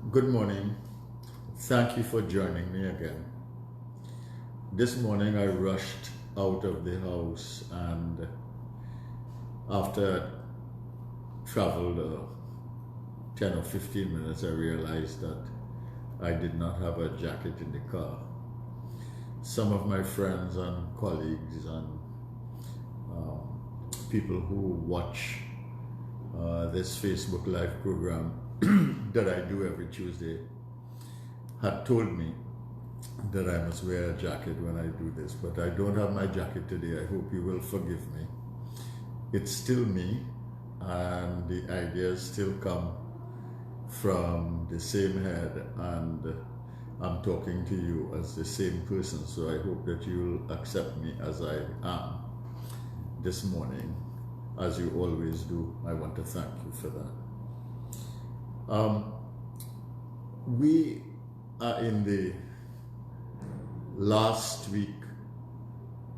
Good morning. Thank you for joining me again. This morning I rushed out of the house, and after I traveled 10 or 15 minutes, I realized that I did not have a jacket in the car. Some of my friends and colleagues and people who watch this Facebook Live program that I do every Tuesday had told me that I must wear a jacket when I do this, but I don't have my jacket today. I hope you will forgive me. It's still me, and the ideas still come from the same head, and I'm talking to you as the same person, so I hope that you'll accept me as I am this morning, as you always do. I want to thank you for that. We are in the last week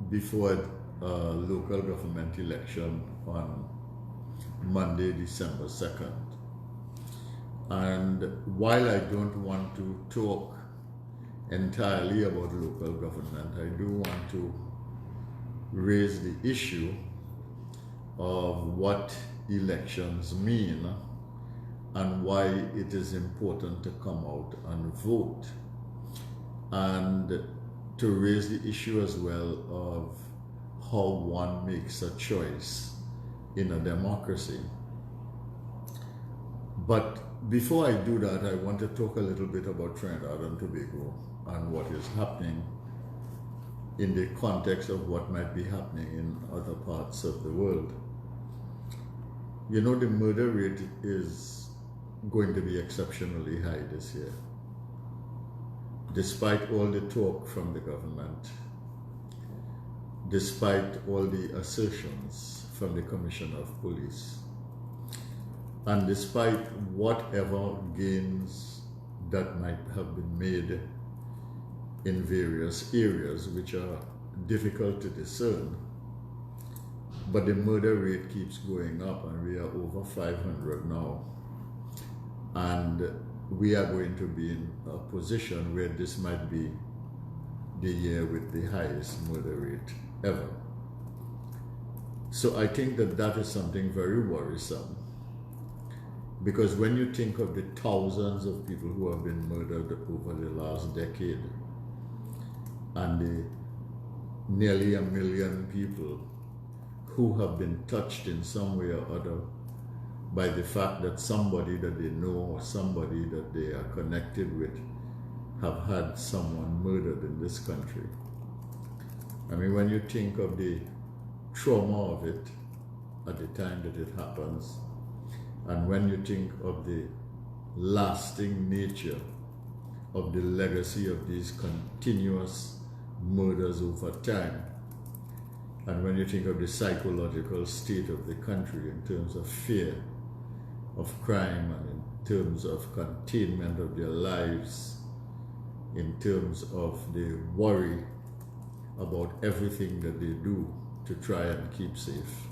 before local government election on Monday, December 2nd. And while I don't want to talk entirely about local government, I do want to raise the issue of what elections mean and why it is important to come out and vote, and to raise the issue as well of how one makes a choice in a democracy. But before I do that, I want to talk a little bit about Trinidad and Tobago and what is happening in the context of what might be happening in other parts of the world. You know, the murder rate is going to be exceptionally high this year, despite all the talk from the government, despite all the assertions from the Commissioner of Police, and despite whatever gains that might have been made in various areas which are difficult to discern. But the murder rate keeps going up, and we are over 500 now. And we are going to be in a position where this might be the year with the highest murder rate ever. So I think that that is something very worrisome, because when you think of the thousands of people who have been murdered over the last decade, and the nearly 1 million people who have been touched in some way or other by the fact that somebody that they know or somebody that they are connected with have had someone murdered in this country. I mean, when you think of the trauma of it at the time that it happens, and when you think of the lasting nature of the legacy of these continuous murders over time, and when you think of the psychological state of the country in terms of fear of crime, and in terms of containment of their lives, in terms of the worry about everything that they do to try and keep safe,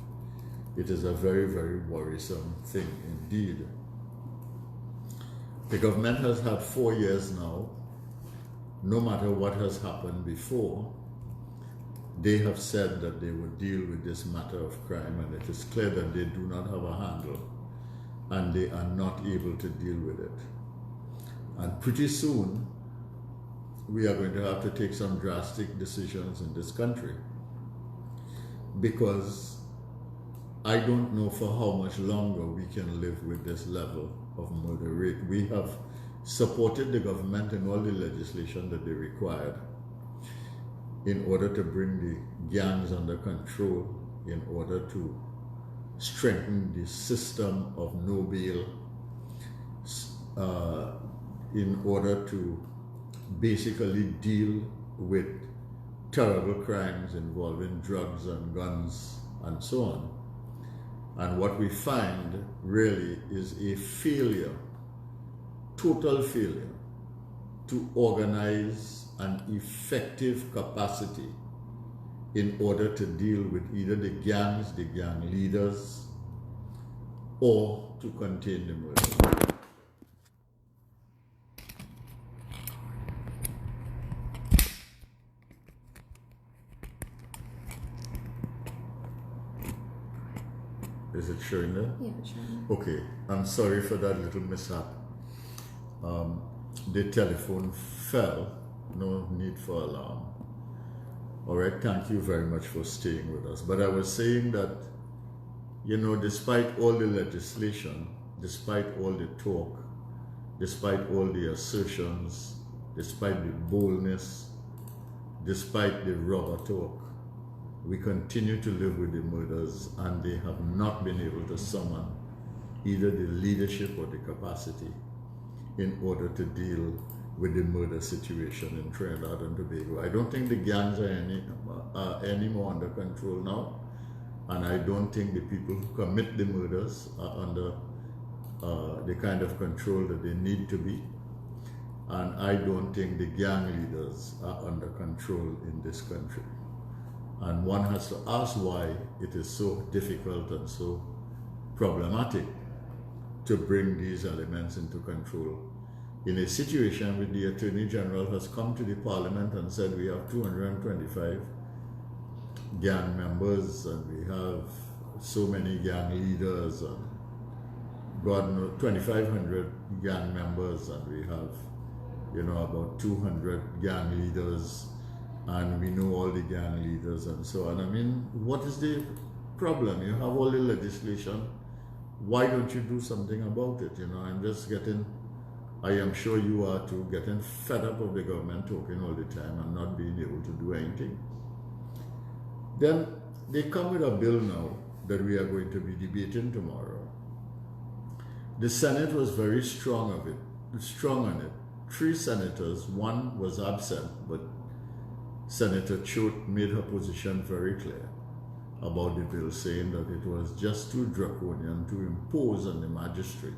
it is a very, very worrisome thing indeed. The government has had 4 years now. No matter what has happened before, they have said that they would deal with this matter of crime, and it is clear that they do not have a handle, and they are not able to deal with it. And pretty soon, we are going to have to take some drastic decisions in this country, because I don't know for how much longer we can live with this level of murder rate. We have supported the government in all the legislation that they required in order to bring the gangs under control, in order to strengthen the system of no bail, in order to basically deal with terrible crimes involving drugs and guns and so on. And what we find really is a failure, total failure, to organize an effective capacity in order to deal with either the gangs, the gang leaders, or to contain the murder. Is it showing there? Yeah, sure. Okay, I'm sorry for that little mishap. The telephone fell. No need for alarm. All right, thank you very much for staying with us. But I was saying that, you know, despite all the legislation, despite all the talk, despite all the assertions, despite the boldness, despite the rubber talk, we continue to live with the murders, and they have not been able to summon either the leadership or the capacity in order to deal with the murder situation in Trinidad and Tobago. I don't think the gangs are any more under control now, and I don't think the people who commit the murders are under the kind of control that they need to be, and I don't think the gang leaders are under control in this country. And one has to ask why it is so difficult and so problematic to bring these elements into control in a situation where the Attorney General has come to the Parliament and said we have 225 gang members and we have so many gang leaders and God knows 2,500 gang members, and we have, you know, about 200 gang leaders, and we know all the gang leaders and so on. I mean, what is the problem? You have all the legislation. Why don't you do something about it? You know, I'm just getting, I am sure you are too, getting fed up of the government talking all the time and not being able to do anything. Then they come with a bill now that we are going to be debating tomorrow. The Senate was very strong on it. 3 senators, one was absent, but Senator Choate made her position very clear about the bill, saying that it was just too draconian to impose on the magistrate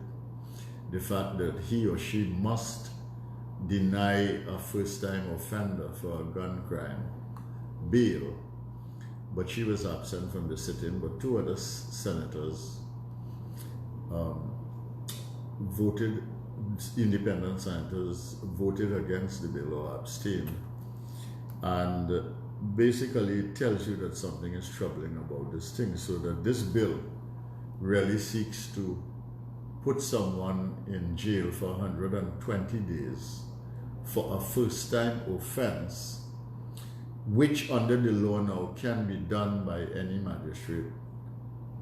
the fact that he or she must deny a first-time offender for a gun crime bail. But she was absent from the sitting, but 2 other senators voted, independent senators voted against the bill or abstained. And basically it tells you that something is troubling about this thing, so that this bill really seeks to put someone in jail for 120 days for a first-time offense, which under the law now can be done by any magistrate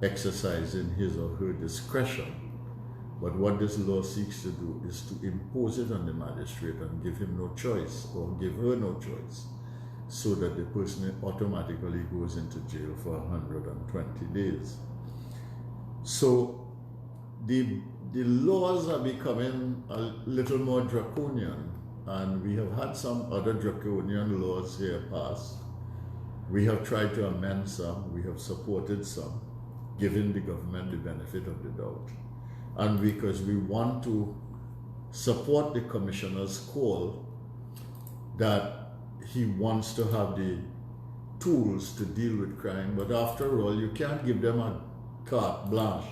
exercising his or her discretion. But what this law seeks to do is to impose it on the magistrate and give him no choice or give her no choice, so that the person automatically goes into jail for 120 days. So the laws are becoming a little more draconian, and we have had some other draconian laws here passed. We have tried to amend some, we have supported some, giving the government the benefit of the doubt. And because we want to support the commissioner's call that he wants to have the tools to deal with crime, but after all, you can't give them a carte blanche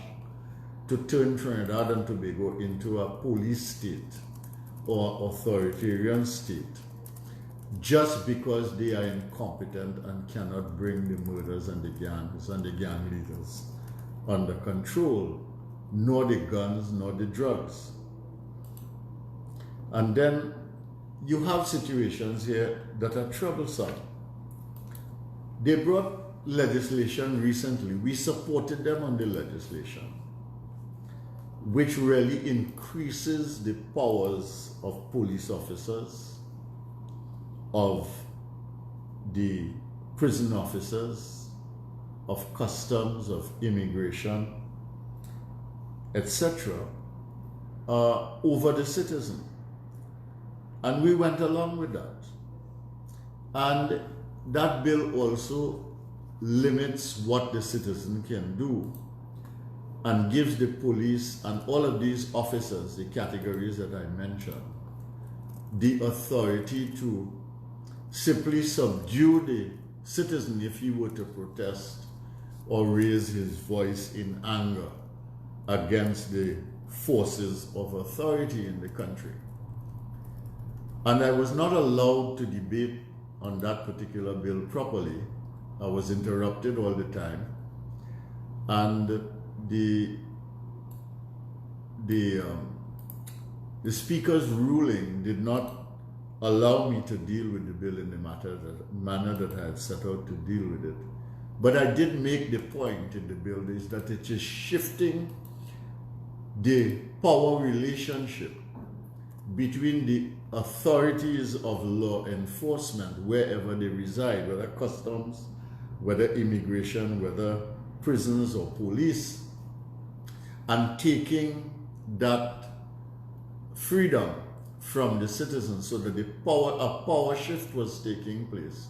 to turn Trinidad and Tobago into a police state or authoritarian state just because they are incompetent and cannot bring the murders and the gangs and the gang leaders under control, nor the guns, nor the drugs. And then you have situations here that are troublesome. They brought legislation recently. We supported them on the legislation, which really increases the powers of police officers, of the prison officers, of customs, of immigration, etc., over the citizen. And we went along with that. And that bill also limits what the citizen can do and gives the police and all of these officers, the categories that I mentioned, the authority to simply subdue the citizen if he were to protest or raise his voice in anger against the forces of authority in the country. And I was not allowed to debate on that particular bill properly. I was interrupted all the time. And the the speaker's ruling did not allow me to deal with the bill in the manner that I had set out to deal with it. But I did make the point in the bill is that it is shifting the power relationship between the authorities of law enforcement wherever they reside, whether customs, whether immigration, whether prisons or police, and taking that freedom from the citizens so that a power shift was taking place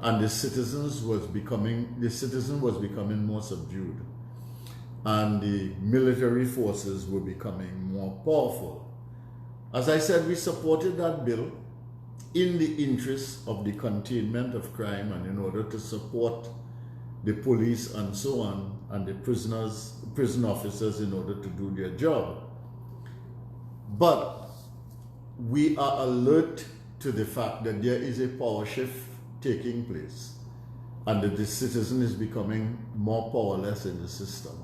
and the citizen was becoming more subdued and the military forces were becoming more powerful. As I said, we supported that bill in the interest of the containment of crime and in order to support the police and so on and the prison officers in order to do their job. But we are alert to the fact that there is a power shift taking place and that the citizen is becoming more powerless in the system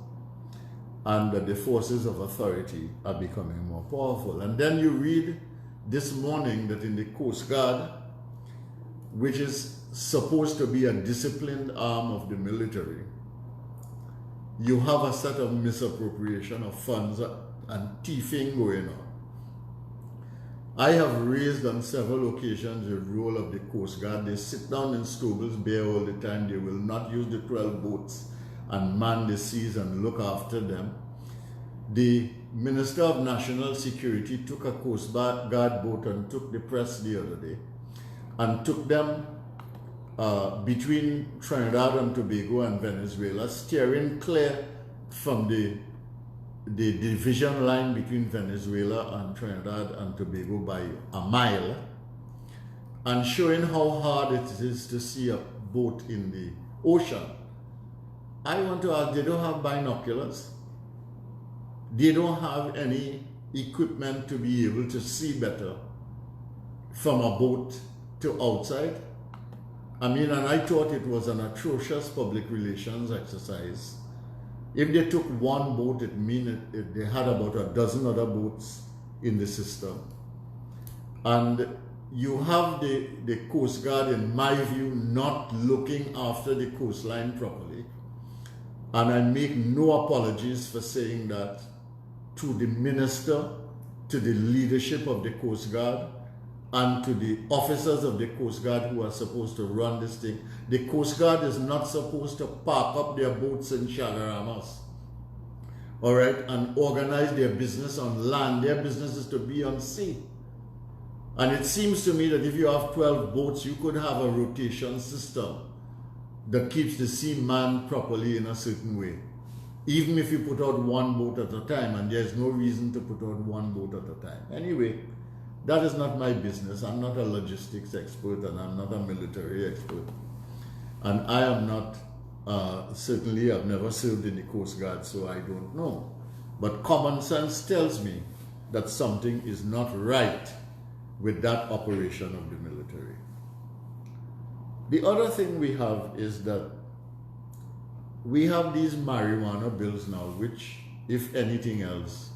and that the forces of authority are becoming more powerful. And then you read this morning that in the Coast Guard, which is supposed to be a disciplined arm of the military, you have a set of misappropriation of funds and thieving going on. I have raised on several occasions the role of the Coast Guard. They sit down in Stoble's Bay all the time. They will not use the 12 boats and man the seas and look after them. The Minister of National Security took a Coast Guard boat and took the press the other day and took them between Trinidad and Tobago and Venezuela, steering clear from the division line between Venezuela and Trinidad and Tobago by a mile, and showing how hard it is to see a boat in the ocean. I want to ask, they don't have binoculars? They don't have any equipment to be able to see better from a boat to outside? I mean, and I thought it was an atrocious public relations exercise. If they took one boat, it means they had about a dozen other boats in the system. And you have the Coast Guard, in my view, not looking after the coastline properly. And I make no apologies for saying that to the minister, to the leadership of the Coast Guard, and to the officers of the Coast Guard who are supposed to run this thing. The Coast Guard is not supposed to park up their boats in Chagaramas, all right, and organize their business on land. Their business is to be on sea. And it seems to me that if you have 12 boats, you could have a rotation system that keeps the sea manned properly in a certain way, even if you put out one boat at a time, and there's no reason to put out one boat at a time. Anyway, that is not my business. I'm not a logistics expert and I'm not a military expert. And I am not, certainly I've never served in the Coast Guard, so I don't know. But common sense tells me that something is not right with that operation of the military. The other thing we have is that we have these marijuana bills now, which, if anything else,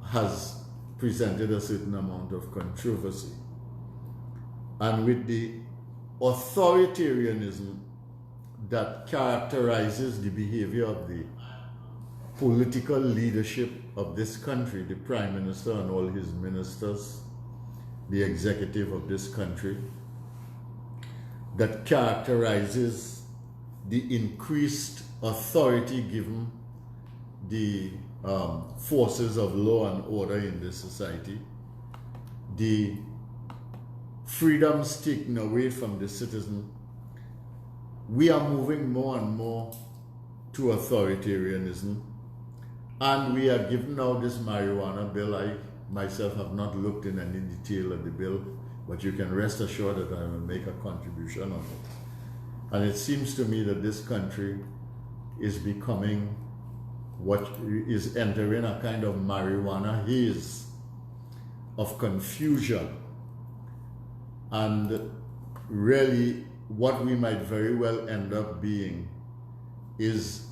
has presented a certain amount of controversy. And with the authoritarianism that characterizes the behavior of the political leadership of this country, the Prime Minister and all his ministers, the executive of this country, that characterizes the increased authority given the forces of law and order in this society, the freedoms taken away from the citizen, we are moving more and more to authoritarianism. And we are given now this marijuana bill. I myself have not looked in any detail at the bill, but you can rest assured that I will make a contribution on it. And it seems to me that this country is becoming what is entering a kind of marijuana haze of confusion. And really what we might very well end up being is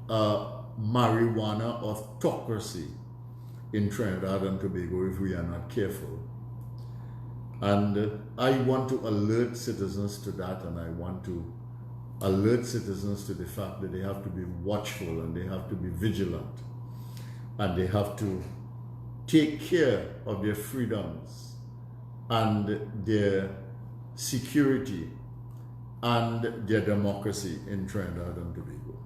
a marijuana autocracy in Trinidad and Tobago if we are not careful. And I want to alert citizens to that, and I want to alert citizens to the fact that they have to be watchful and they have to be vigilant and they have to take care of their freedoms and their security and their democracy in Trinidad and Tobago.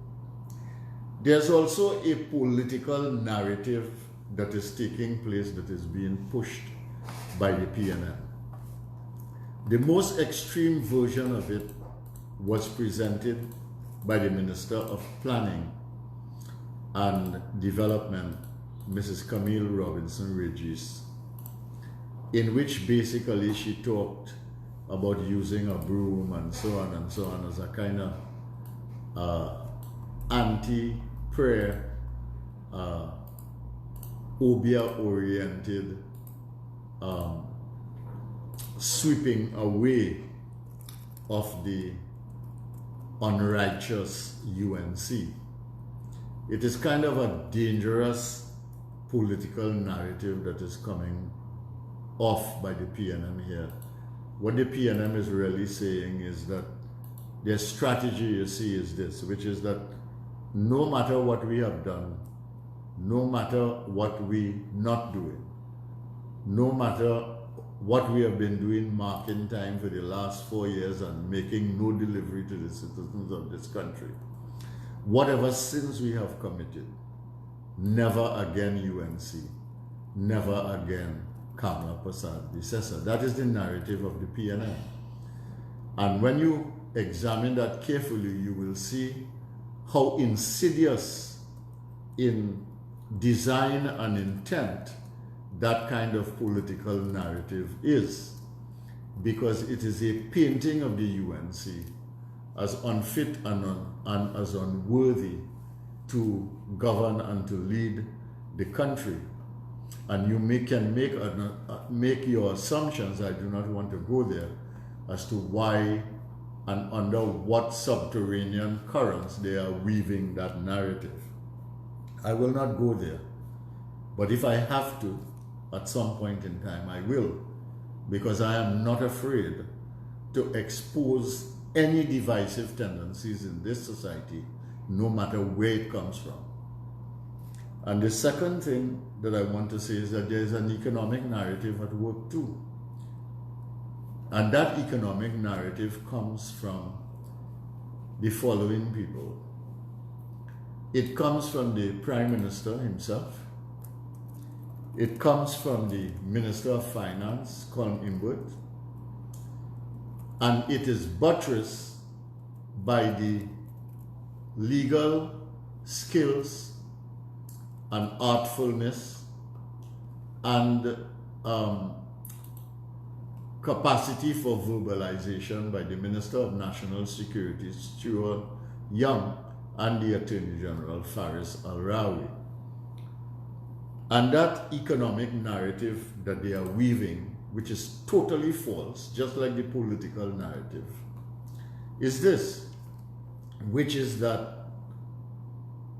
There's also a political narrative that is taking place that is being pushed by the PNM. The most extreme version of it was presented by the Minister of Planning and Development, Mrs. Camille Robinson Regis, in which basically she talked about using a broom and so on as a kind of anti-prayer, obia-oriented sweeping away of the unrighteous UNC. It is kind of a dangerous political narrative that is coming off by the PNM here. What the PNM is really saying is that their strategy, you see, is this, which is that no matter what we have done, no matter what we not doing, no matter what we have been doing marking time for the last 4 years and making no delivery to the citizens of this country, whatever sins we have committed, never again UNC, never again Kamala Prasad Decessor. That is the narrative of the PNM. And when you examine that carefully, you will see how insidious in design and intent that kind of political narrative is, because it is a painting of the UNC as unfit and as unworthy to govern and to lead the country. And you can make your assumptions. I do not want to go there as to why and under what subterranean currents they are weaving that narrative. I will not go there. But if I have to, at some point in time, I will, because I am not afraid to expose any divisive tendencies in this society, no matter where it comes from. And the second thing that I want to say is that there is an economic narrative at work too. And that economic narrative comes from the following people. It comes from the Prime Minister himself. It comes from the Minister of Finance, Colin Imbert. And it is buttressed by the legal skills and artfulness and capacity for verbalization by the Minister of National Security, Stuart Young, and the Attorney General, Faris Al-Rawi. And that economic narrative that they are weaving, which is totally false, just like the political narrative, is this, which is that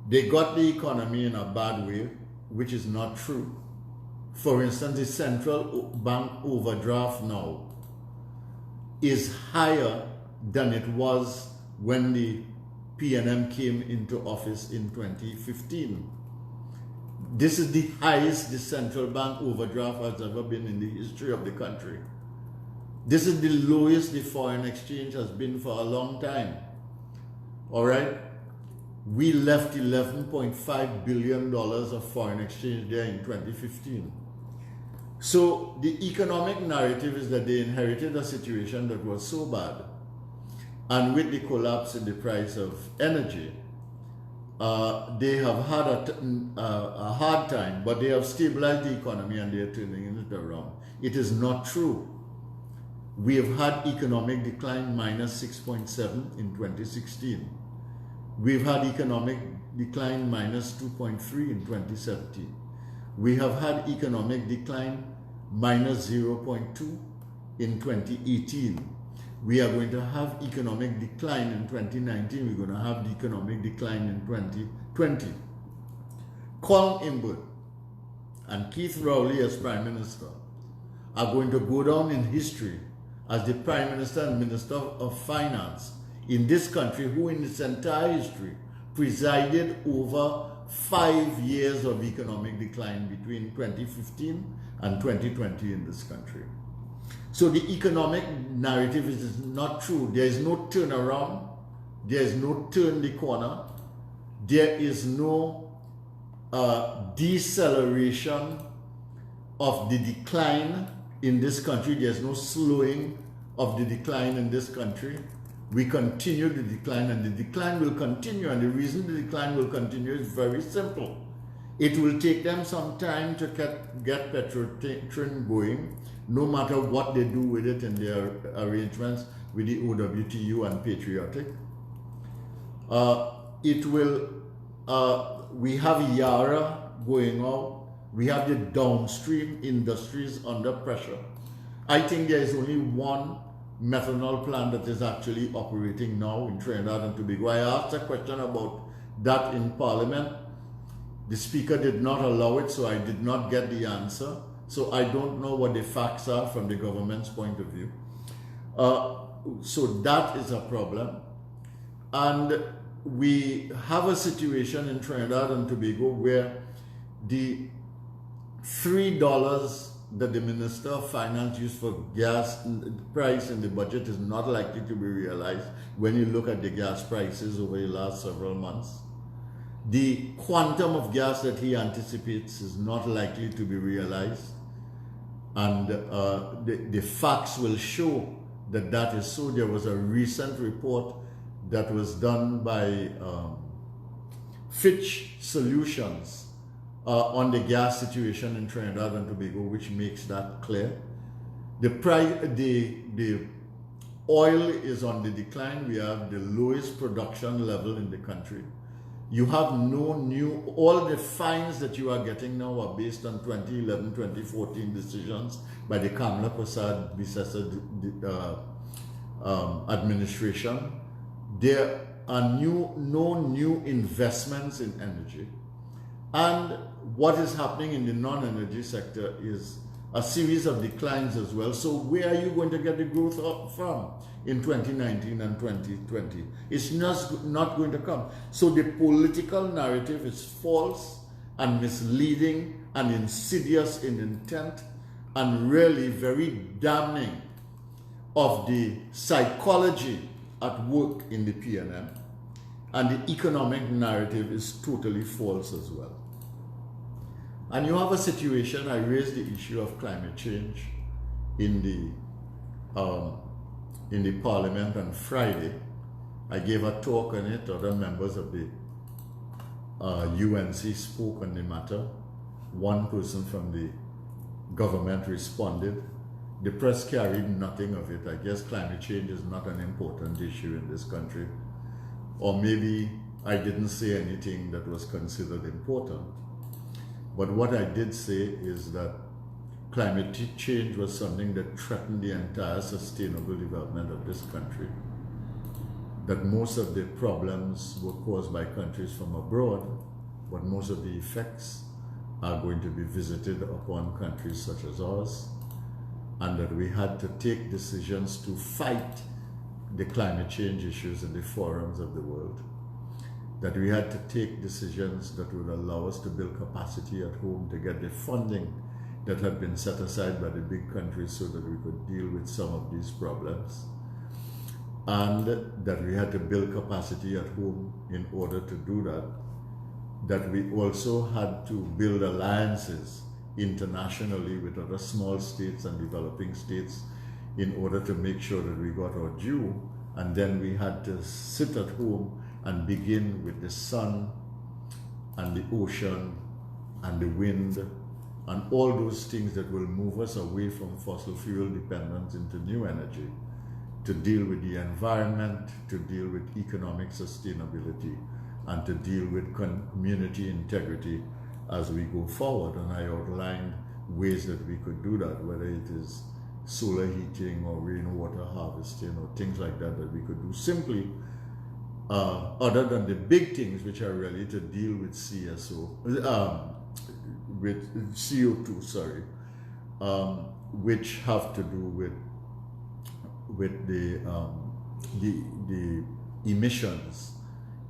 they got the economy in a bad way, which is not true. For instance, the central bank overdraft now is higher than it was when the PNM came into office in 2015. This is the highest the central bank overdraft has ever been in the history of the country. This is the lowest the foreign exchange has been for a long time. All right? We left $11.5 billion of foreign exchange there in 2015. So the economic narrative is that they inherited a situation that was so bad, and with the collapse in the price of energy, they have had a hard time, but they have stabilized the economy and they are turning it around. It is not true. We have had economic decline minus 6.7 in 2016. We've had economic decline minus 2.3 in 2017. We have had economic decline minus 0.2 in 2018. We are going to have economic decline in 2019. We're going to have the economic decline in 2020. Colin Imbert and Keith Rowley as Prime Minister are going to go down in history as the Prime Minister and Minister of Finance in this country who in its entire history presided over 5 years of economic decline between 2015 and 2020 in this country. So the economic narrative is not true. There is no turnaround. There is no turn the corner. There is no deceleration of the decline in this country. There's no slowing of the decline in this country. We continue the decline, and the decline will continue. And the reason the decline will continue is very simple. It will take them some time to get Petrotrin going, no matter what they do with it in their arrangements with the OWTU and Patriotic. We have Yara going out. We have the downstream industries under pressure. I think there is only one methanol plant that is actually operating now in Trinidad and Tobago. I asked a question about that in Parliament. The Speaker did not allow it, so I did not get the answer. So I don't know what the facts are from the government's point of view. So that is a problem. And we have a situation in Trinidad and Tobago where the $3 that the Minister of Finance used for gas price in the budget is not likely to be realized when you look at the gas prices over the last several months. The quantum of gas that he anticipates is not likely to be realized, and the facts will show that that is so. There was a recent report that was done by Fitch Solutions on the gas situation in Trinidad and Tobago, which makes that clear. The oil is on the decline. We have the lowest production level in the country. You have no new, all the fines that you are getting now are based on 2011, 2014 decisions by the Kamla Prasad Bisesa administration. There are no new investments in energy. And what is happening in the non-energy sector is a series of declines as well. So where are you going to get the growth from in 2019 and 2020? It's not going to come. So the political narrative is false and misleading and insidious in intent and really very damning of the psychology at work in the PNM. And the economic narrative is totally false as well. And you have a situation, I raised the issue of climate change in the Parliament on Friday. I gave a talk on it. Other members of the UNC spoke on the matter. One person from the government responded. The press carried nothing of it. I guess climate change is not an important issue in this country. Or maybe I didn't say anything that was considered important. But what I did say is that climate change was something that threatened the entire sustainable development of this country. That most of the problems were caused by countries from abroad, but most of the effects are going to be visited upon countries such as ours, and that we had to take decisions to fight the climate change issues in the forums of the world. That we had to take decisions that would allow us to build capacity at home to get the funding that had been set aside by the big countries so that we could deal with some of these problems. And that we had to build capacity at home in order to do that. That we also had to build alliances internationally with other small states and developing states in order to make sure that we got our due. And then we had to sit at home and begin with the sun and the ocean and the wind and all those things that will move us away from fossil fuel dependence into new energy, to deal with the environment, to deal with economic sustainability, and to deal with community integrity as we go forward. And I outlined ways that we could do that, whether it is solar heating or rainwater harvesting or things like that that we could do simply other than the big things which are really to deal with with CO2, sorry, which have to do with the emissions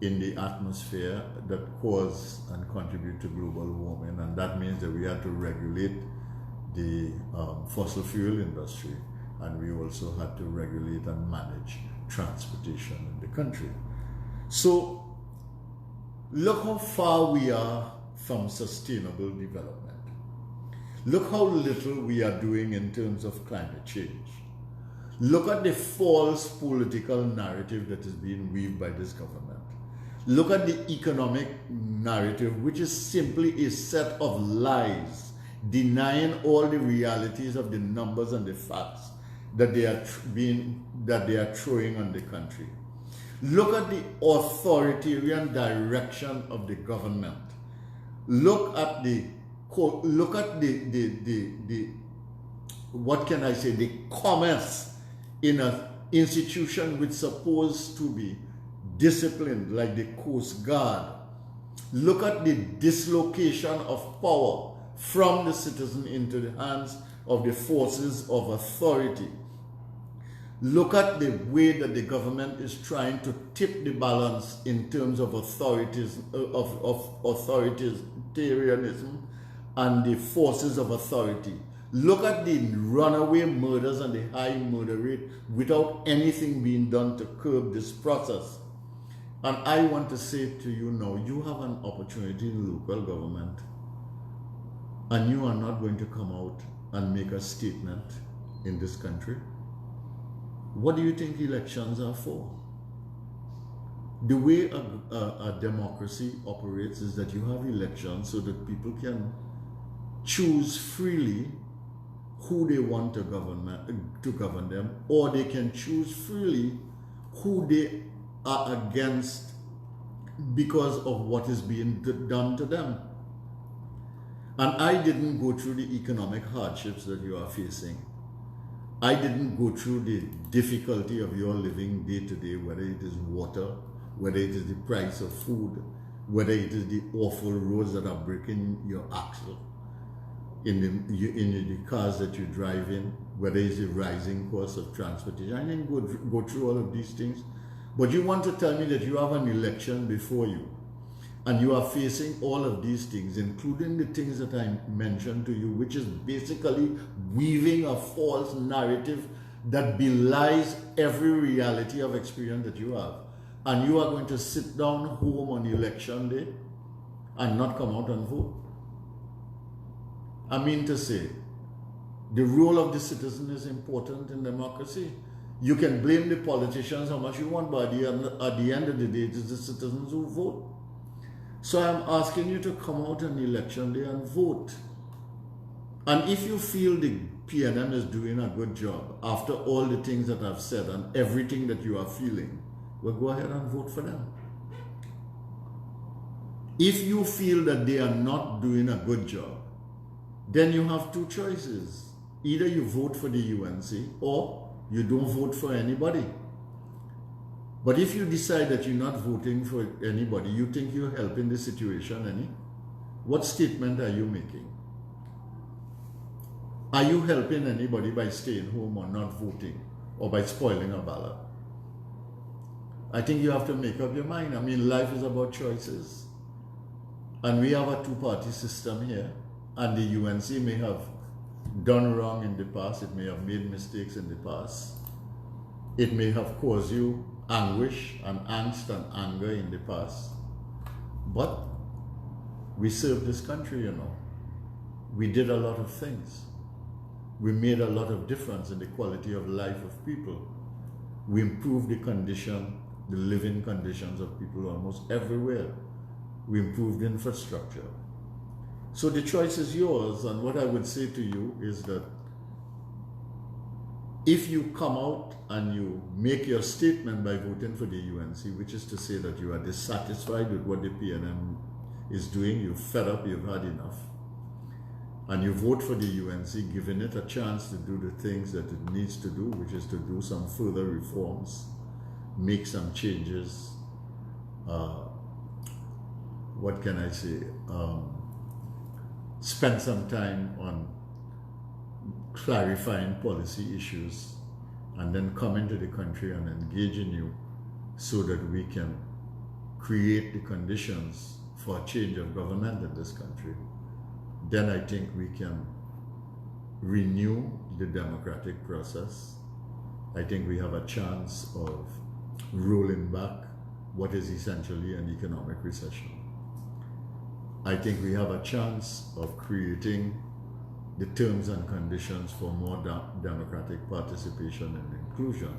in the atmosphere that cause and contribute to global warming, and that means that we have to regulate the fossil fuel industry, and we also had to regulate and manage transportation in the country. So look how far we are from sustainable development. Look how little we are doing in terms of climate change. Look at the false political narrative that is being weaved by this government. Look at the economic narrative, which is simply a set of lies, denying all the realities of the numbers and the facts that they are throwing on the country. Look at the authoritarian direction of the government. Look at the what can I say, the commerce in an institution which is supposed to be disciplined, like the Coast Guard. Look at the dislocation of power from the citizen into the hands of the forces of authority. Look at the way that the government is trying to tip the balance in terms of authoritarianism and the forces of authority. Look at the runaway murders and the high murder rate without anything being done to curb this process. And I want to say to you now, you have an opportunity in local government, and you are not going to come out and make a statement in this country. What do you think elections are for? The way a democracy operates is that you have elections so that people can choose freely who they want to govern them, or they can choose freely who they are against because of what is being done to them. And I didn't go through the economic hardships that you are facing. I didn't go through the difficulty of your living day to day, whether it is water, whether it is the price of food, whether it is the awful roads that are breaking your axle in the cars that you drive in, whether it's the rising cost of transportation. I didn't go through all of these things. But you want to tell me that you have an election before you, and you are facing all of these things, including the things that I mentioned to you, which is basically weaving a false narrative that belies every reality of experience that you have. And you are going to sit down home on election day and not come out and vote. I mean to say, the role of the citizen is important in democracy. You can blame the politicians how much you want, but at the end of the day, it is the citizens who vote. So I'm asking you to come out on election day and vote. And if you feel the PNM is doing a good job, after all the things that I've said and everything that you are feeling, well, go ahead and vote for them. If you feel that they are not doing a good job, then you have two choices. Either you vote for the UNC or you don't vote for anybody. But if you decide that you're not voting for anybody, you think you're helping the situation any? What statement are you making? Are you helping anybody by staying home or not voting or by spoiling a ballot? I think you have to make up your mind. I mean, life is about choices. And we have a two-party system here, and the UNC may have done wrong in the past, it may have made mistakes in the past, it may have caused you anguish and angst and anger in the past, but we served this country, you know. We did a lot of things. We made a lot of difference in the quality of life of people. We improved the condition, the living conditions of people almost everywhere. We improved infrastructure. So the choice is yours, and what I would say to you is that if you come out and you make your statement by voting for the UNC, which is to say that you are dissatisfied with what the PNM is doing, you're fed up, you've had enough, and you vote for the UNC, giving it a chance to do the things that it needs to do, which is to do some further reforms, make some changes, what can I say, spend some time on clarifying policy issues and then come into the country and engage in you so that we can create the conditions for a change of government in this country, then I think we can renew the democratic process. I think we have a chance of rolling back what is essentially an economic recession. I think we have a chance of creating the terms and conditions for more democratic participation and inclusion.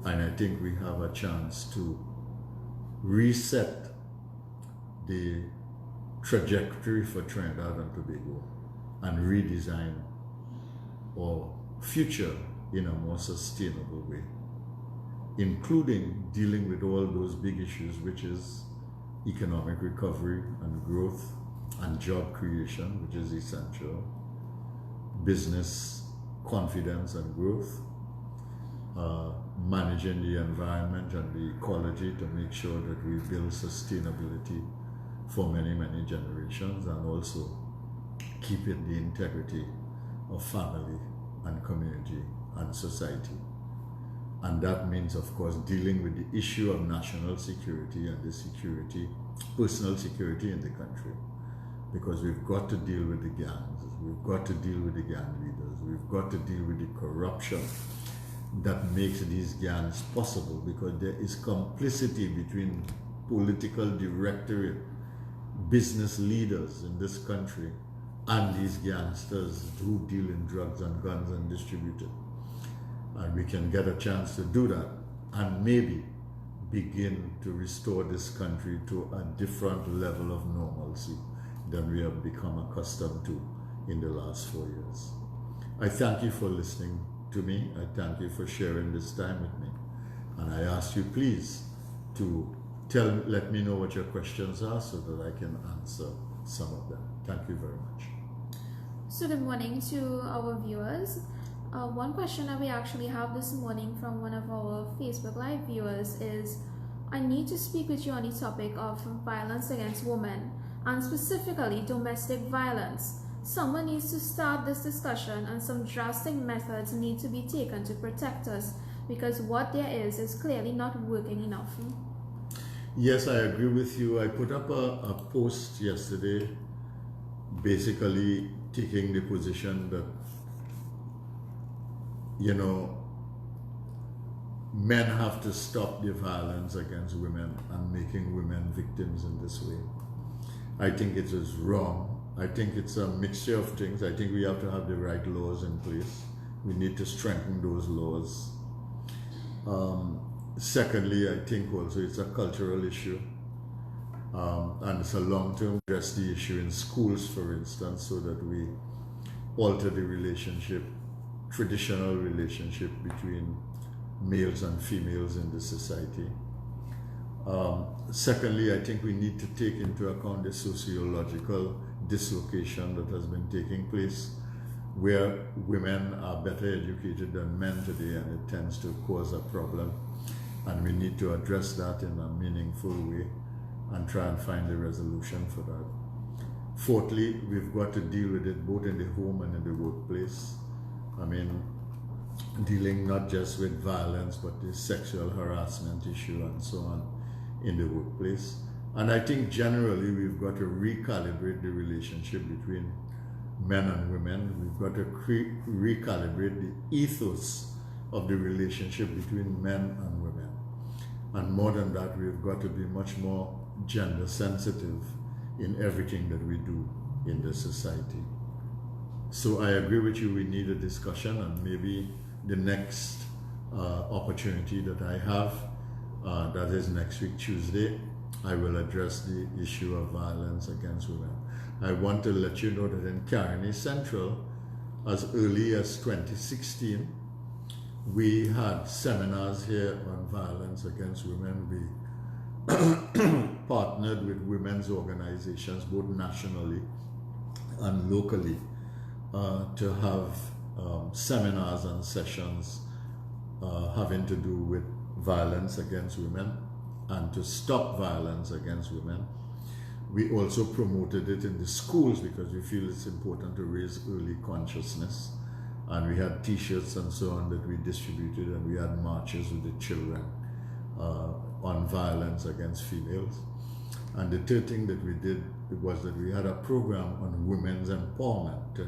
And I think we have a chance to reset the trajectory for Trinidad and Tobago and redesign our future in a more sustainable way, including dealing with all those big issues, which is economic recovery and growth and job creation, which is essential, business confidence and growth, managing the environment and the ecology to make sure that we build sustainability for many, many generations, and also keeping the integrity of family and community and society. And that means, of course, dealing with the issue of national security and the security, personal security in the country. Because we've got to deal with the gangs, we've got to deal with the gang leaders, we've got to deal with the corruption that makes these gangs possible, because there is complicity between political directorate, business leaders in this country, and these gangsters who deal in drugs and guns and distribute it. And we can get a chance to do that and maybe begin to restore this country to a different level of normalcy than we have become accustomed to in the last 4 years. I thank you for listening to me. I thank you for sharing this time with me. And I ask you please to let me know what your questions are so that I can answer some of them. Thank you very much. So good morning to our viewers. One question that we actually have this morning from one of our Facebook Live viewers is, I need to speak with you on the topic of violence against women, and specifically domestic violence. Someone needs to start this discussion, and some drastic methods need to be taken to protect us, because what there is clearly not working enough. Yes, I agree with you. I put up a post yesterday basically taking the position that, you know, men have to stop the violence against women and making women victims in this way. I think it is wrong. I think it's a mixture of things. I think we have to have the right laws in place. We need to strengthen those laws. Secondly, I think also it's a cultural issue. And it's a long-term address the issue in schools, for instance, so that we alter the relationship, traditional relationship between males and females in the society. Secondly, I think we need to take into account the sociological dislocation that has been taking place, where women are better educated than men today, and it tends to cause a problem. And we need to address that in a meaningful way and try and find a resolution for that. Fourthly, we've got to deal with it both in the home and in the workplace. I mean, dealing not just with violence, but the sexual harassment issue and so on in the workplace. And I think generally we've got to recalibrate the relationship between men and women. We've got to recalibrate the ethos of the relationship between men and women. And more than that, we've got to be much more gender sensitive in everything that we do in the society. So I agree with you, we need a discussion, and maybe the next opportunity that I have, that is next week Tuesday, I will address the issue of violence against women. I want to let you know that in Caroni Central, as early as 2016, we had seminars here on violence against women. We partnered with women's organizations, both nationally and locally, to have seminars and sessions having to do with violence against women. and to stop violence against women. We also promoted it in the schools because we feel it's important to raise early consciousness. And we had t-shirts and so on that we distributed, and we had marches with the children on violence against females. And the third thing that we did was that we had a program on women's empowerment to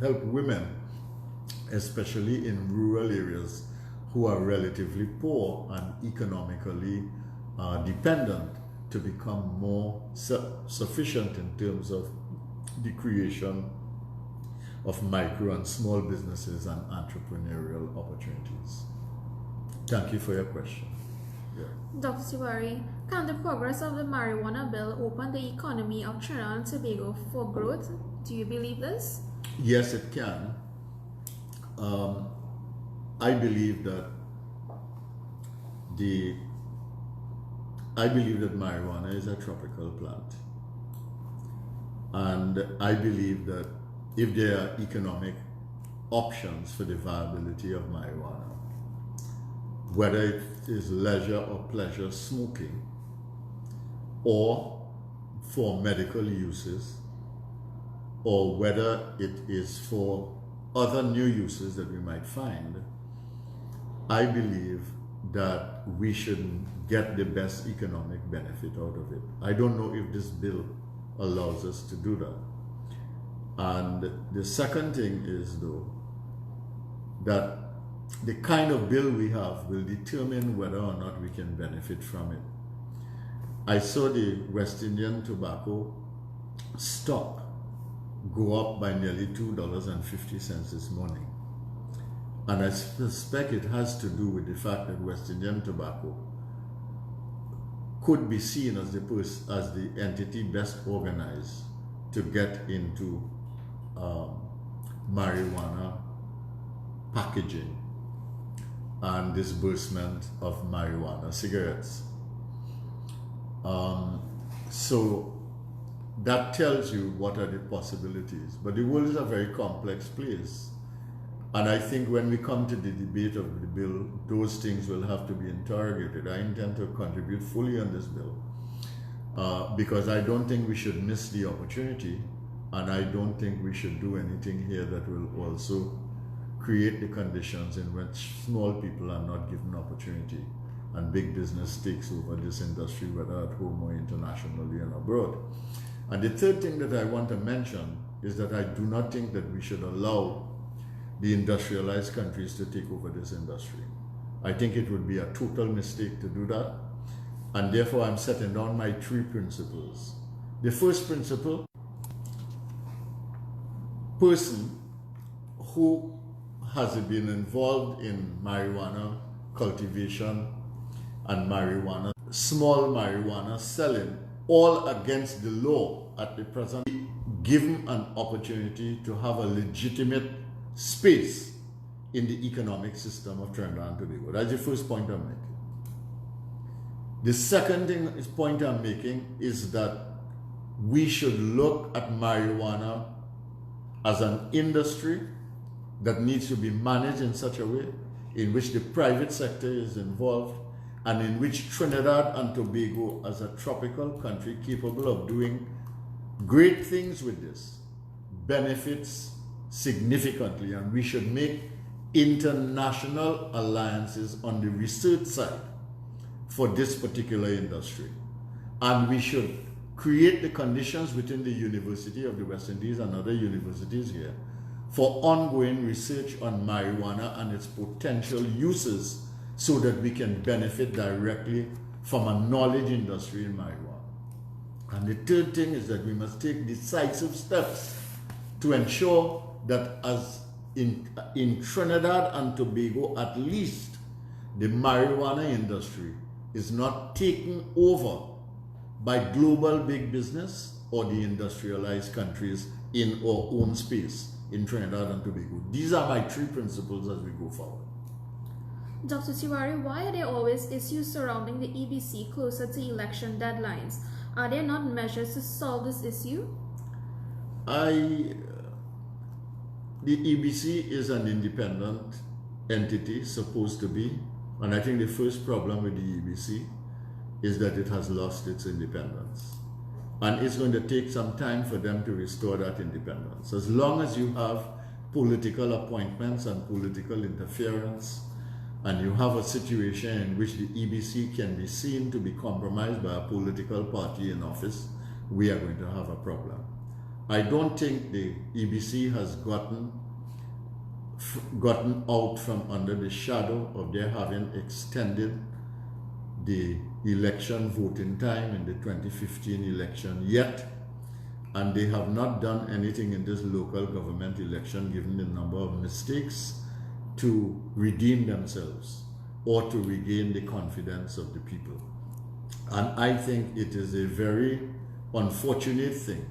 help women, especially in rural areas who are relatively poor and economically dependent, to become more sufficient in terms of the creation of micro and small businesses and entrepreneurial opportunities. Thank you for your question. Yeah. Dr. Tewarie, can the progress of the marijuana bill open the economy of Trinidad and Tobago for growth? Do you believe this? Yes, it can. I believe that marijuana is a tropical plant, and I believe that if there are economic options for the viability of marijuana, whether it is leisure or pleasure smoking, or for medical uses, or whether it is for other new uses that we might find, I believe that we should get the best economic benefit out of it. I don't know if this bill allows us to do that. And the second thing is, though, that the kind of bill we have will determine whether or not we can benefit from it. I saw the West Indian tobacco stock go up by nearly $2.50 this morning. And I suspect it has to do with the fact that West Indian tobacco could be seen as the entity best organized to get into marijuana packaging and disbursement of marijuana cigarettes. So that tells you what are the possibilities. But the world is a very complex place. And I think when we come to the debate of the bill, those things will have to be interrogated. I intend to contribute fully on this bill because I don't think we should miss the opportunity, and I don't think we should do anything here that will also create the conditions in which small people are not given opportunity and big business takes over this industry, whether at home or internationally and abroad. And the third thing that I want to mention is that I do not think that we should allow the industrialized countries to take over this industry. I think it would be a total mistake to do that, and therefore I'm setting down my 3 principles. The first principle: person who has been involved in marijuana cultivation and marijuana, small marijuana selling, all against the law at the present, given an opportunity to have a legitimate space in the economic system of Trinidad and Tobago. That's the first point I'm making. The second point I'm making is that we should look at marijuana as an industry that needs to be managed in such a way in which the private sector is involved, and in which Trinidad and Tobago, as a tropical country capable of doing great things with this, benefits significantly. And we should make international alliances on the research side for this particular industry. And we should create the conditions within the University of the West Indies and other universities here for ongoing research on marijuana and its potential uses, so that we can benefit directly from a knowledge industry in marijuana. And the third thing is that we must take decisive steps to ensure that, as in Trinidad and Tobago at least, the marijuana industry is not taken over by global big business or the industrialized countries in our own space in Trinidad and Tobago. These are my 3 principles as we go forward. Dr. Tewarie, why are there always issues surrounding the EBC closer to election deadlines? Are there not measures to solve this issue? The EBC is an independent entity, supposed to be, and I think the first problem with the EBC is that it has lost its independence. And it's going to take some time for them to restore that independence. As long as you have political appointments and political interference, and you have a situation in which the EBC can be seen to be compromised by a political party in office, we are going to have a problem. I don't think the EBC has gotten out from under the shadow of their having extended the election voting time in the 2015 election yet, and they have not done anything in this local government election, given the number of mistakes, to redeem themselves or to regain the confidence of the people. And I think it is a very unfortunate thing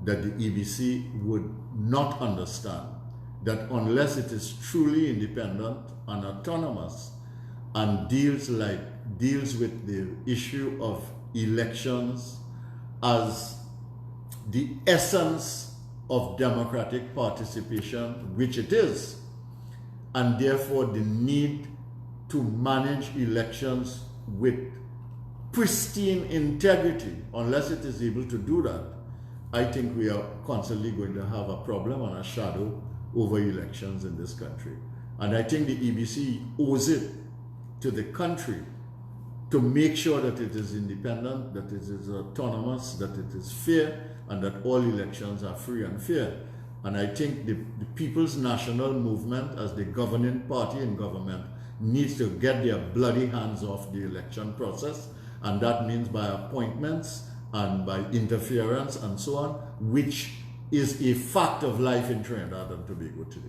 that the EBC would not understand that unless it is truly independent and autonomous and deals with the issue of elections as the essence of democratic participation, which it is, and therefore the need to manage elections with pristine integrity, unless it is able to do that, I think we are constantly going to have a problem and a shadow over elections in this country. And I think the EBC owes it to the country to make sure that it is independent, that it is autonomous, that it is fair, and that all elections are free and fair. And I think the People's National Movement, as the governing party in government, needs to get their bloody hands off the election process, and that means by appointments and by interference and so on, which is a fact of life in Trinidad and Tobago today.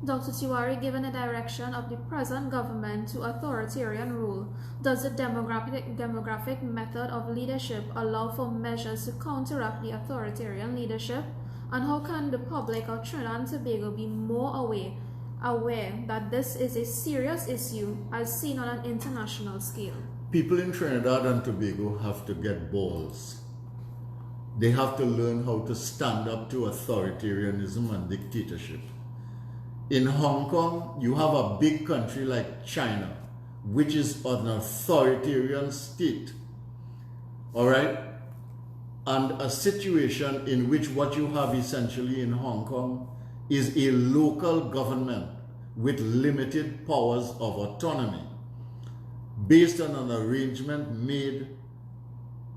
Dr. Tewarie, given the direction of the present government to authoritarian rule, does the demographic method of leadership allow for measures to counteract the authoritarian leadership? And how can the public of Trinidad and Tobago be more aware that this is a serious issue as seen on an international scale? People in Trinidad and Tobago have to get balls. They have to learn how to stand up to authoritarianism and dictatorship. In Hong Kong, you have a big country like China, which is an authoritarian state. All right? And a situation in which what you have essentially in Hong Kong is a local government with limited powers of autonomy based on an arrangement made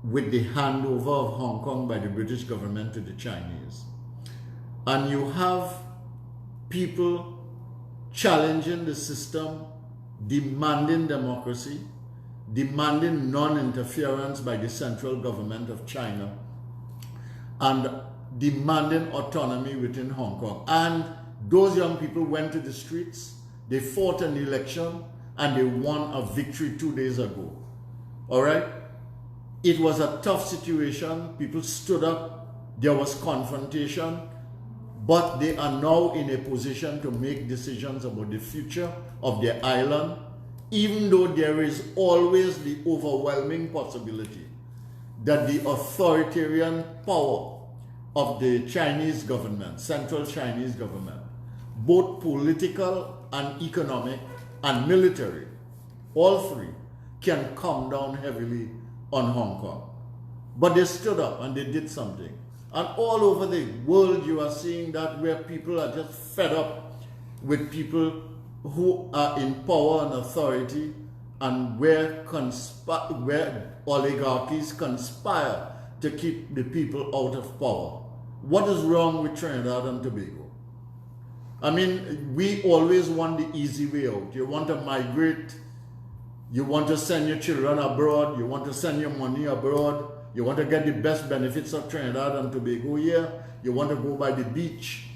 with the handover of Hong Kong by the British government to the Chinese. And you have people challenging the system, demanding democracy, demanding non-interference by the central government of China, and demanding autonomy within Hong Kong. And those young people went to the streets, they fought an election, and they won a victory 2 days ago. All right? It was a tough situation. People stood up. There was confrontation. But they are now in a position to make decisions about the future of their island, even though there is always the overwhelming possibility that the authoritarian power of the Chinese government, central Chinese government, both political and economic and military, all three, can come down heavily on Hong Kong. But they stood up and they did something. And all over the world you are seeing that, where people are just fed up with people who are in power and authority, and where oligarchies conspire to keep the people out of power. What is wrong with Trinidad and Tobago? I mean, we always want the easy way out. You want to migrate, you want to send your children abroad, you want to send your money abroad, you want to get the best benefits of Trinidad and Tobago here, you want to go by the beach,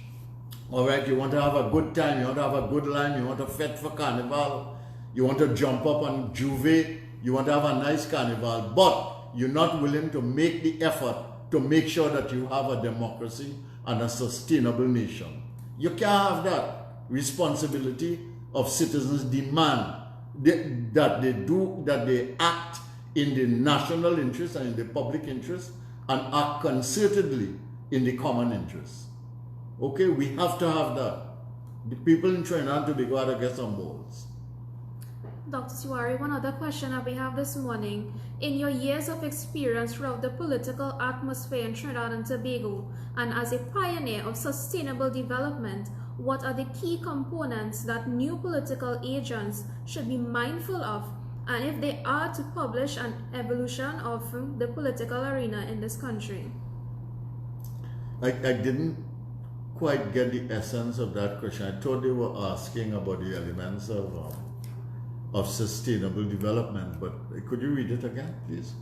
all right, you want to have a good time, you want to have a good line, you want to fete for carnival, you want to jump up on Juve, you want to have a nice carnival, but you're not willing to make the effort to make sure that you have a democracy and a sustainable nation. You can't have that. Responsibility of citizens demand that they act in the national interest and in the public interest, and act concertedly in the common interest. Okay, we have to have that. The people in Trinidad and Tobago have to get some balls. Dr. Tewarie, one other question that we have this morning. In your years of experience throughout the political atmosphere in Trinidad and Tobago, and as a pioneer of sustainable development, what are the key components that new political agents should be mindful of, and if they are to publish an evolution of the political arena in this country? I didn't quite get the essence of that question. I thought they were asking about the elements of sustainable development, but could you read it again, please?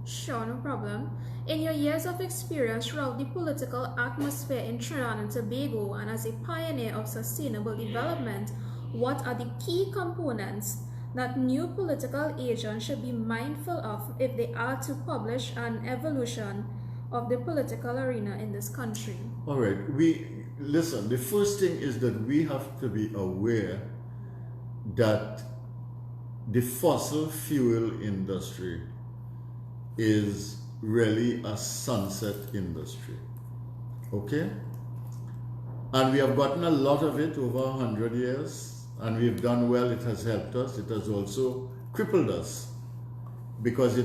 Sure, no problem. In your years of experience throughout the political atmosphere in Trinidad and Tobago, and as a pioneer of sustainable development, what are the key components that new political agents should be mindful of if they are to publish an evolution of the political arena in this country? All right, listen, the first thing is that we have to be aware that the fossil fuel industry is really a sunset industry, okay? And we have gotten a lot of it over 100 years, and we've done well. It has helped us. It has also crippled us because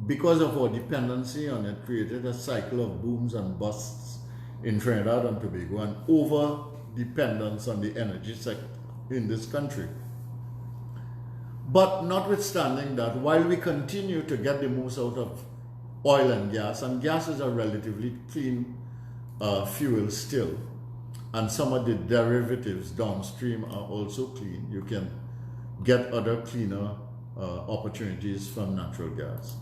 because of our dependency on it, created a cycle of booms and busts in Trinidad and Tobago, and over dependence on the energy sector in this country. But notwithstanding that, while we continue to get the most out of oil and gas is a relatively clean fuel still, and some of the derivatives downstream are also clean. You can get other cleaner opportunities from natural gas.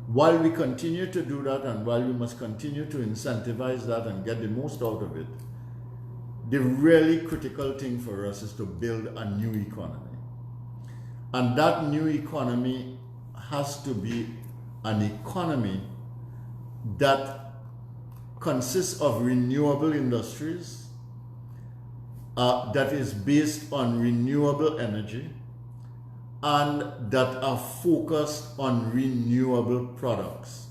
While we continue to do that, and while we must continue to incentivize that and get the most out of it, the really critical thing for us is to build a new economy. And that new economy has to be an economy that consists of renewable industries, that is based on renewable energy, and that are focused on renewable products.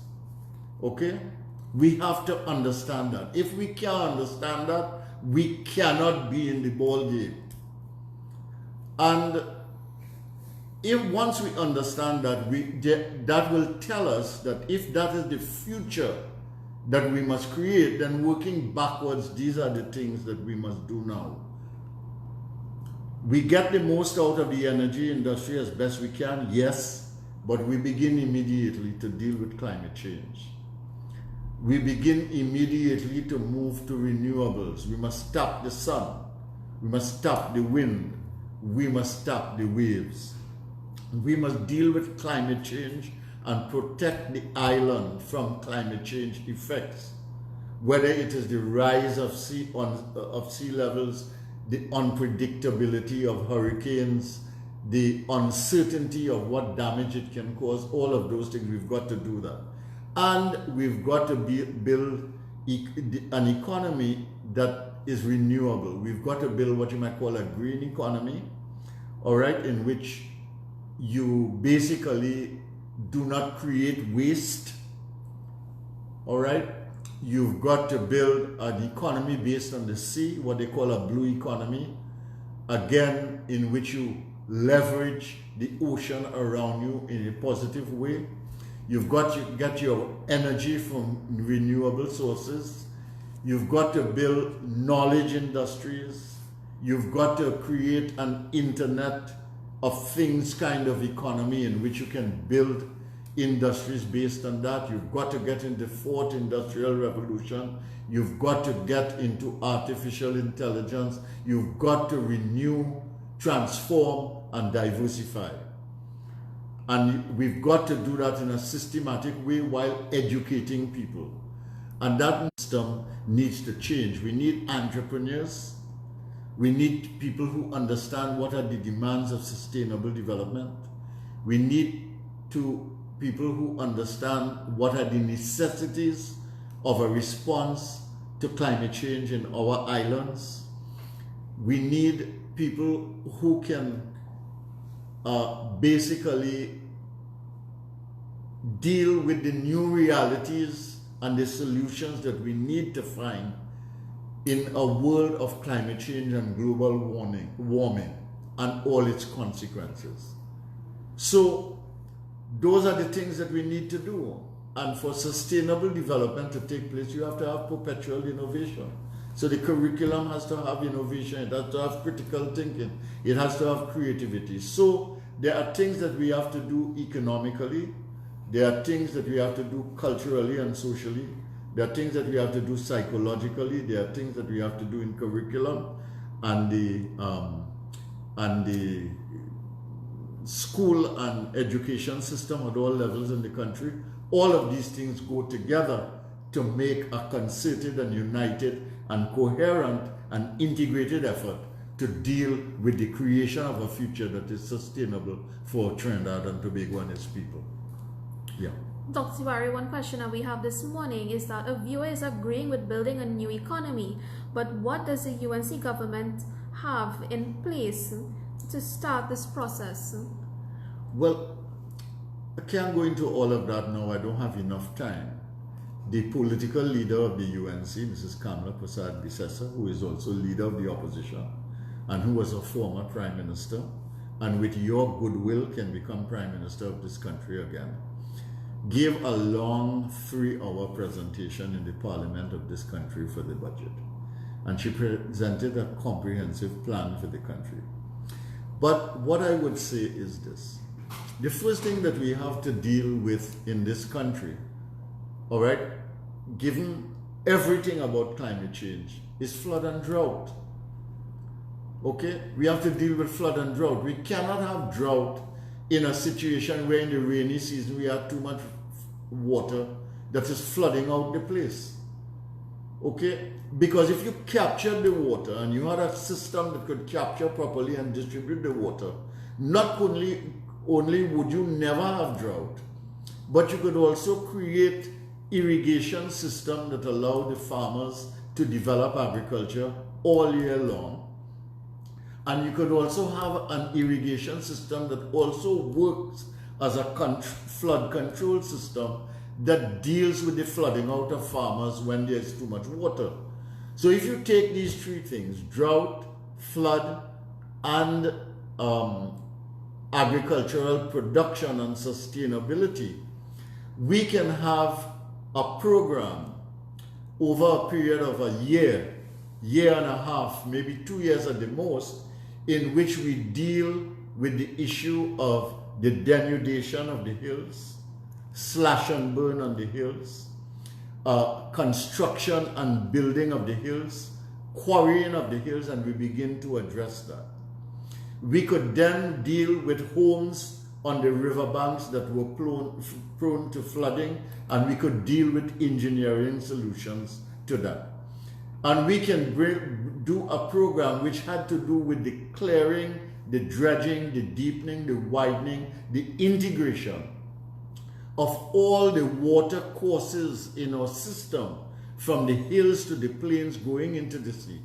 Okay? We have to understand that. If we can't understand that, we cannot be in the ball game. And if once we understand that, that will tell us that if that is the future that we must create, then working backwards, these are the things that we must do now. We get the most out of the energy industry as best we can, yes, but we begin immediately to deal with climate change. We begin immediately to move to renewables. We must stop the sun. We must stop the wind. We must stop the waves. We must deal with climate change and protect the island from climate change effects, whether it is the rise of sea levels, the unpredictability of hurricanes, the uncertainty of what damage it can cause, all of those things. We've got to do that. And we've got to build an economy that is renewable. We've got to build what you might call a green economy, all right, in which you basically do not create waste, all right? You've got to build an economy based on the sea, what they call a blue economy, again, in which you leverage the ocean around you in a positive way. You've got to get your energy from renewable sources. You've got to build knowledge industries. You've got to create an Internet of Things kind of economy in which you can build industries based on that. You've got to get into fourth industrial revolution. You've got to get into artificial intelligence. You've got to renew, transform, and diversify. And we've got to do that in a systematic way while educating people. And that system needs to change. We need entrepreneurs. We need people who understand what are the demands of sustainable development. We need people who understand what are the necessities of a response to climate change in our islands. We need people who can basically deal with the new realities and the solutions that we need to find in a world of climate change and global warming. and all its consequences. So those are the things that we need to do. And for sustainable development to take place, you have to have perpetual innovation. So the curriculum has to have innovation, it has to have critical thinking, it has to have creativity. So there are things that we have to do economically, there are things that we have to do culturally and socially, there are things that we have to do psychologically, there are things that we have to do in curriculum and the school and education system at all levels in the country. All of these things go together to make a concerted and united and coherent and integrated effort to deal with the creation of a future that is sustainable for Trinidad and Tobago and its people. Yeah. Dr. Tewarie, one question that we have this morning is that a viewer is agreeing with building a new economy, but what does the UNC government have in place to start this process? Well, I can't go into all of that now. I don't have enough time. The political leader of the UNC, Mrs. Kamala Prasad Bisesa, who is also leader of the opposition and who was a former prime minister, and with your goodwill can become prime minister of this country again, gave a long 3-hour presentation in the parliament of this country for the budget. And she presented a comprehensive plan for the country. But what I would say is this. The first thing that we have to deal with in this country, all right, given everything about climate change, is flood and drought. Okay? We have to deal with flood and drought. We cannot have drought in a situation where in the rainy season we have too much water that is flooding out the place. Okay? Because if you captured the water and you had a system that could capture properly and distribute the water, not only would you never have drought, but you could also create irrigation system that allow the farmers to develop agriculture all year long. And you could also have an irrigation system that also works as a flood control system that deals with the flooding out of farmers when there's too much water. So if you take these three things, drought, flood, and agricultural production and sustainability, we can have a program over a period of a year, year and a half, maybe 2 years at the most, in which we deal with the issue of the denudation of the hills, slash and burn on the hills, construction and building of the hills, quarrying of the hills, and we begin to address that. We could then deal with homes on the riverbanks that were prone to flooding, and we could deal with engineering solutions to that. And we can do a program which had to do with the clearing, the dredging, the deepening, the widening, the integration of all the water courses in our system, from the hills to the plains going into the sea,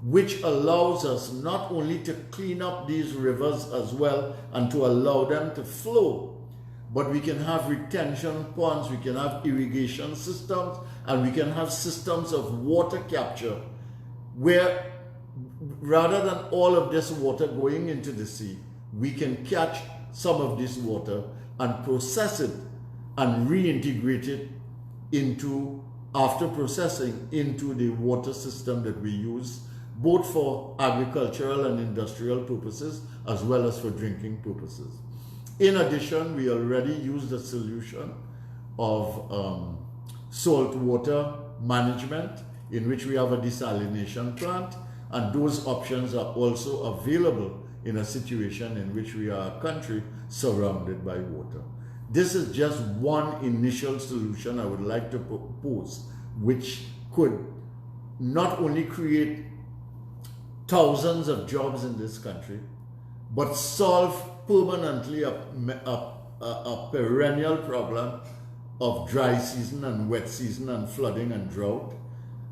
which allows us not only to clean up these rivers as well and to allow them to flow, but we can have retention ponds, we can have irrigation systems, and we can have systems of water capture where rather than all of this water going into the sea, we can catch some of this water and process it and reintegrate it into, after processing, into the water system that we use, both for agricultural and industrial purposes as well as for drinking purposes. In addition, we already use the solution of salt water management, in which we have a desalination plant, and those options are also available in a situation in which we are a country surrounded by water. This is just one initial solution I would like to propose, which could not only create thousands of jobs in this country, but solve permanently a perennial problem of dry season and wet season and flooding and drought.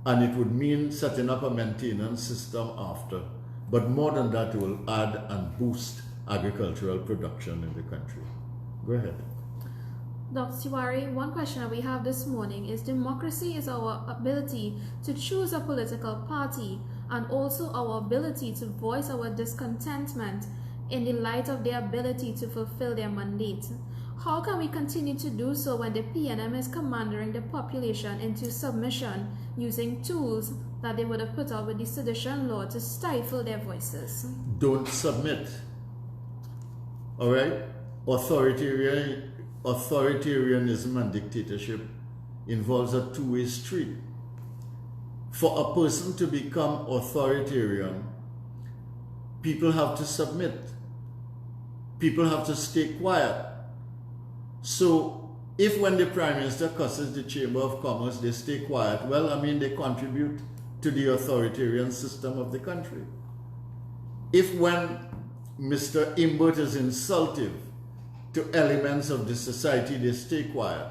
And it would mean setting up a maintenance system after. But more than that, it will add and boost agricultural production in the country. Go ahead. Dr. Tewarie, one question that we have this morning is democracy is our ability to choose a political party and also our ability to voice our discontentment in the light of their ability to fulfill their mandate. How can we continue to do so when the PNM is commanding the population into submission using tools that they would have put out with the sedition law to stifle their voices? Don't submit. All right? Authoritarianism and dictatorship involves a two-way street. For a person to become authoritarian, people have to submit. People have to stay quiet. So if when the Prime Minister cusses the Chamber of Commerce, they stay quiet, well, I mean, they contribute to the authoritarian system of the country. If when Mr. Imbert is insultive to elements of the society, they stay quiet,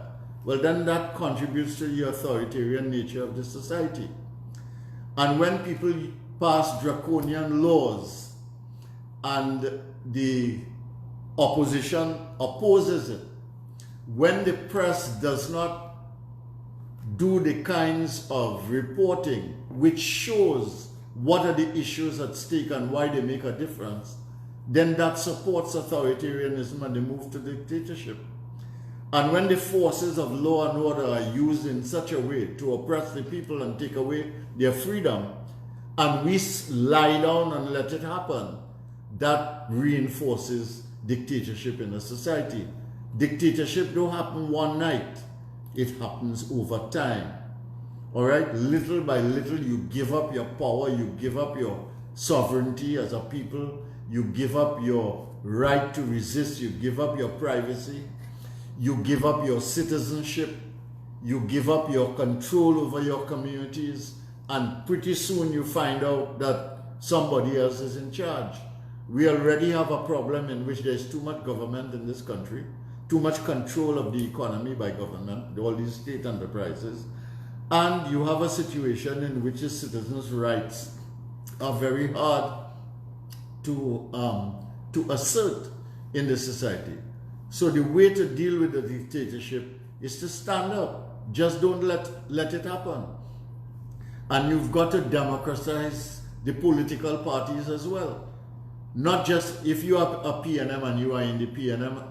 well, then that contributes to the authoritarian nature of the society. And when people pass draconian laws and the opposition opposes it, when the press does not do the kinds of reporting which shows what are the issues at stake and why they make a difference, then that supports authoritarianism and the move to dictatorship. And when the forces of law and order are used in such a way to oppress the people and take away their freedom, and we lie down and let it happen, that reinforces dictatorship in a society. Dictatorship don't happen one night. It happens over time. All right? Little by little, you give up your power, you give up your sovereignty as a people, you give up your right to resist, you give up your privacy, you give up your citizenship, you give up your control over your communities, and pretty soon you find out that somebody else is in charge. We already have a problem in which there's too much government in this country, too much control of the economy by government, all these state enterprises, and you have a situation in which the citizens' rights are very hard to assert in the society. So the way to deal with the dictatorship is to stand up. Just don't let it happen. And you've got to democratize the political parties as well. Not just if you are a PNM and you are in the PNM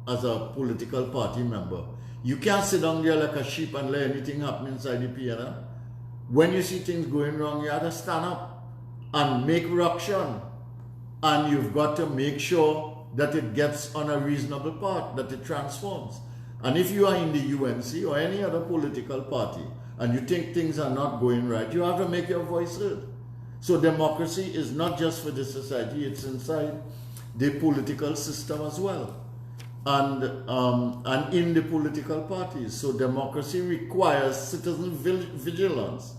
as a political party member. You can't sit down there like a sheep and let anything happen inside the PNM. When you see things going wrong, you have to stand up and make ruction. And you've got to make sure that it gets on a reasonable path, that it transforms. And if you are in the UNC or any other political party and you think things are not going right, you have to make your voice heard. So democracy is not just for the society, it's inside the political system as well. And in the political parties. So democracy requires citizen vigilance.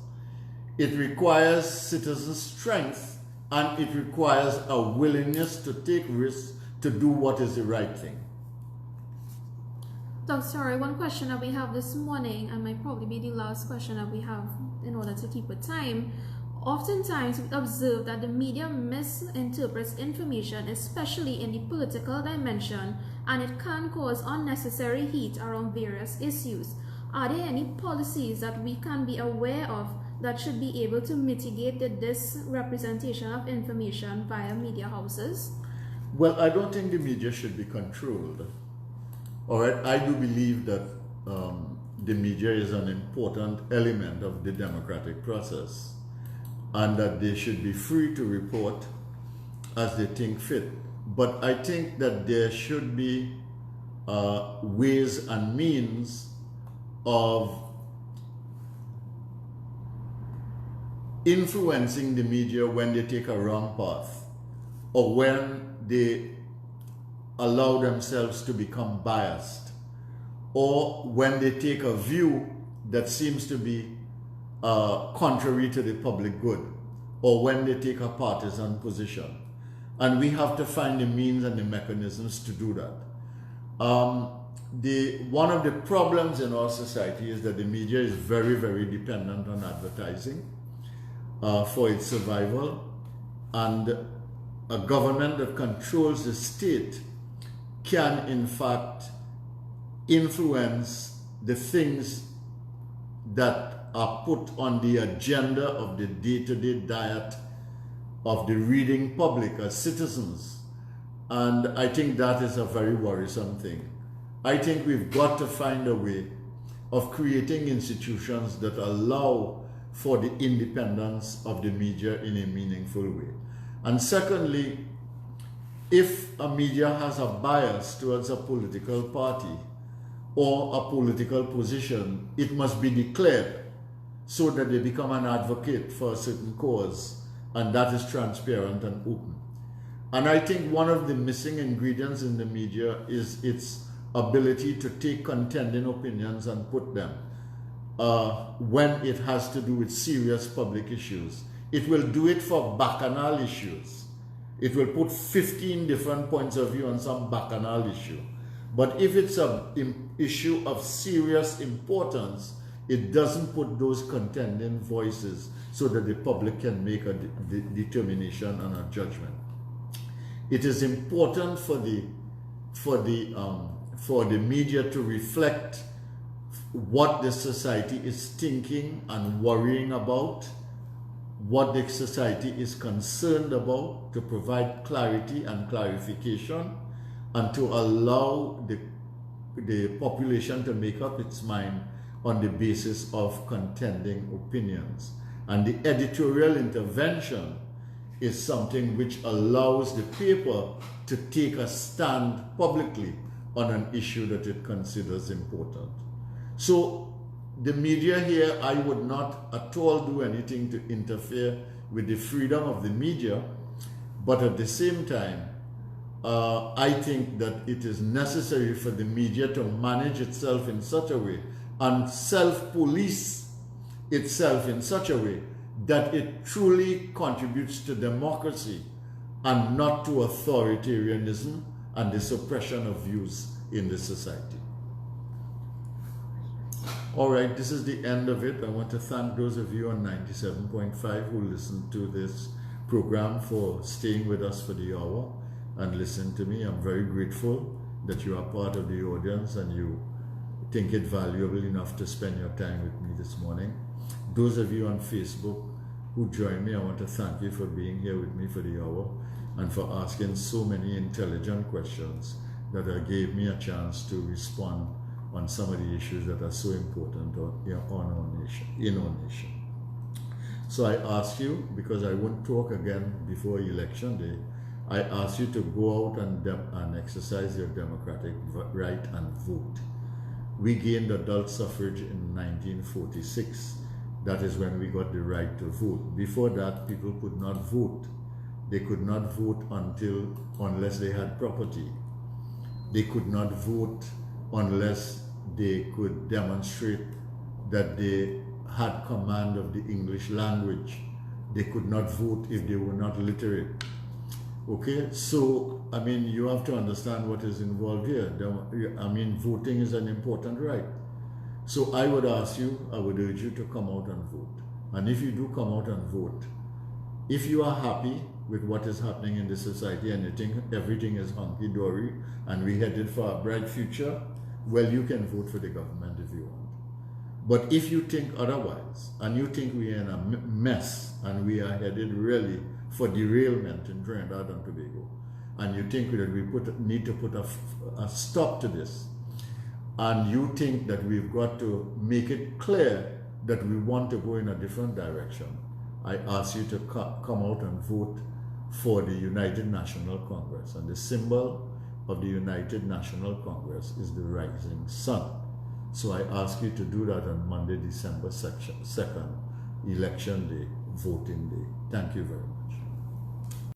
It requires citizen strength, and it requires a willingness to take risks to do what is the right thing. Dr. Tewarie, one question that we have this morning, and might probably be the last question that we have in order to keep with time. Oftentimes, we observe that the media misinterprets information, especially in the political dimension, and it can cause unnecessary heat around various issues. Are there any policies that we can be aware of that should be able to mitigate the misrepresentation of information via media houses? Well, I don't think the media should be controlled. All right, I do believe that the media is an important element of the democratic process, and that they should be free to report as they think fit. But I think that there should be ways and means of influencing the media when they take a wrong path, or when they allow themselves to become biased, or when they take a view that seems to be contrary to the public good, or when they take a partisan position. And we have to find the means and the mechanisms to do that. One of the problems in our society is that the media is very, very dependent on advertising for its survival, and a government that controls the state can in fact influence the things that are put on the agenda of the day-to-day diet of the reading public as citizens. And I think that is a very worrisome thing. I think we've got to find a way of creating institutions that allow for the independence of the media in a meaningful way. And secondly, if a media has a bias towards a political party or a political position, it must be declared so that they become an advocate for a certain cause, and that is transparent and open. And I think one of the missing ingredients in the media is its ability to take contending opinions and put them when it has to do with serious public issues. It will do it for bacchanal issues. It will put 15 different points of view on some bacchanal issue. But if it's an issue of serious importance, it doesn't put those contending voices so that the public can make a determination and a judgment. It is important for the media to reflect what the society is thinking and worrying about, what the society is concerned about, to provide clarity and clarification, and to allow the population to make up its mind on the basis of contending opinions. And the editorial intervention is something which allows the paper to take a stand publicly on an issue that it considers important. So the media here, I would not at all do anything to interfere with the freedom of the media, but at the same time, I think that it is necessary for the media to manage itself in such a way and self-police itself in such a way that it truly contributes to democracy and not to authoritarianism and the suppression of views in the society. All right, this is the end of it. I want to thank those of you on 97.5 who listened to this program for staying with us for the hour and listen to me. I'm very grateful that you are part of the audience and you think it valuable enough to spend your time with me this morning. Those of you on Facebook who joined me, I want to thank you for being here with me for the hour and for asking so many intelligent questions that gave me a chance to respond on some of the issues that are so important in our nation. So I ask you, because I won't talk again before election day, I ask you to go out and exercise your democratic right and vote. We gained adult suffrage in 1946. That is when we got the right to vote. Before that, people could not vote. They could not vote unless they had property. They could not vote unless they could demonstrate that they had command of the English language. They could not vote if they were not literate. Okay, so, I mean, you have to understand what is involved here. I mean, voting is an important right. So I would ask you, I would urge you to come out and vote. And if you do come out and vote, if you are happy with what is happening in the society and you think everything is hunky-dory and we're headed for a bright future, well, you can vote for the government if you want. But if you think otherwise, and you think we are in a mess and we are headed really for derailment in Trinidad and Tobago, and you think that we need to put a stop to this, and you think that we've got to make it clear that we want to go in a different direction, I ask you to come out and vote for the United National Congress. And the symbol of the United National Congress is the rising sun. So I ask you to do that on Monday, December 2nd, Election Day, Voting Day. Thank you very much.